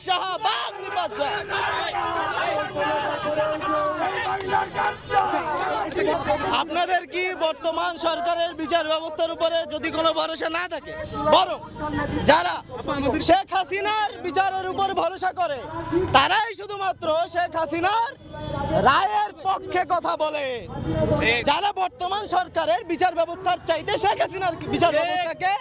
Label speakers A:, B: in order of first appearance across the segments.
A: শাহবাগ নির্বাচন। আপনাদের কি বর্তমান সরকারের বিচার ব্যবস্থার উপরে যদি কোনো ভরসা না থাকে, বরং যারা শেখ হাসিনার বিচারের উপর ভরসা করে তারাই শুধুমাত্র শেখ হাসিনার রায়ের পক্ষে কথা বলে, যারা বর্তমান সরকারের বিচার ব্যবস্থার চাইতে শেখ হাসিনার বিচার ব্যবস্থাকে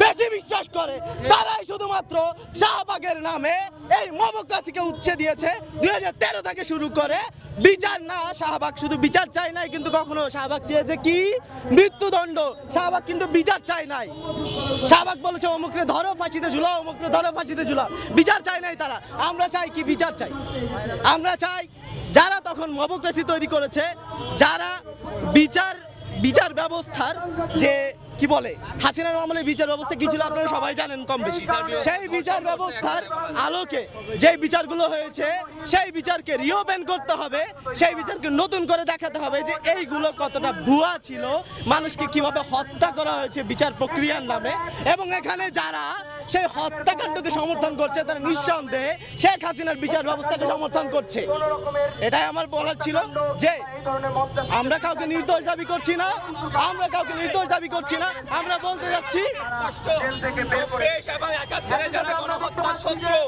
A: বেশি বিশ্বাস করে, তারাই শুধুমাত্র শাহবাগের নামে এই মবক্রাসিকে উচ্ছেদ দিয়েছে। 2013 থেকে শুরু করে বিচার না, শাহবাগ শুধু বিচার চাই নাই, কিন্তু কখনো শাহবাগ চেয়েছে কি মৃত্যুদণ্ড। শাহবাগ কিন্তু বিচার চাই নাই। শাহবাগ বলেছে অমুকরে ধরো ফাঁসিতে ঝুলাও, অমুকরে ধরো ফাঁসিতে ঝুলাও। বিচার চাই নাই তারা। আমরা চাই কি? বিচার চাই। আমরা চাই যারা তখন মবক্রেসি তৈরি করেছে, যারা বিচার ব্যবস্থার যে কি বলে হাসিনার আমলে বিচার ব্যবস্থা কি ছিল আপনারা সবাই জানেন কম বেশি। সেই বিচার ব্যবস্থার আলোকে যে বিচারগুলো হয়েছে সেই বিচারকে রিওপেন করতে হবে, সেই বিচারকে নতুন করে দেখাতে হবে যে এইগুলো কতটা ভুয়া ছিল, মানুষকে কিভাবে হত্যা করা হয়েছে বিচার প্রক্রিয়ার নামে। এবং এখানে যারা সেই হত্যাকাণ্ডকে সমর্থন করছে তারা নিঃসন্দেহে শেখ হাসিনার বিচার ব্যবস্থাকে সমর্থন করছে। এটাই আমার বলার ছিল যে আমরা কাউকে নির্দোষ দাবি করছি না, আমরা কাউকে নির্দোষ দাবি করছি না। আমরা বলতে যাচ্ছি
B: এবং ৭১ যারা গণহত্যার শত্রু,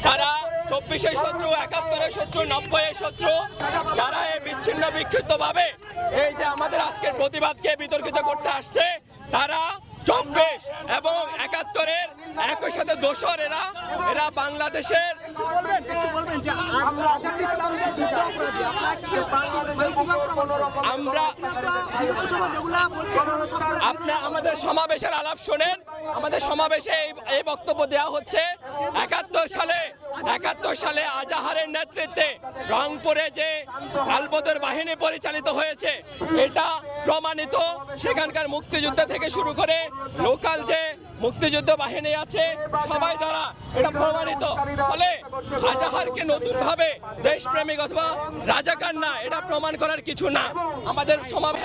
B: তারা ২৪-এর শত্রু, ৭১-এর শত্রু, ৯০-এর শত্রু, যারা এই বিচ্ছিন্ন বিক্ষিপ্ত ভাবে এই যে আমাদের আজকের প্রতিবাদকে বিতর্কিত করতে আসছে, তারা ২৪ এবং ৭১-এর একই সাথে দোসর। এরা বাংলাদেশের আমাদের সমাবেশের আলাপ শোনেন। আমাদের সমাবেশে এই বক্তব্য দেওয়া হচ্ছে ৭১ সালে আজাহারের নেতৃত্বে রংপুরে যে আলবদর বাহিনী পরিচালিত হয়েছে এটা প্রমাণিত। সেখানকার মুক্তিযুদ্ধ থেকে শুরু করে লোকাল যে মুক্তিযুদ্ধ বাহিনী আছে সবাই দ্বারা এটা প্রমাণিত। ফলে আজাহারকে নতুন ভাবে দেশপ্রেমিক অথবা রাজাকার না, এটা প্রমাণ করার কিছু না। আমাদের সমাবেশ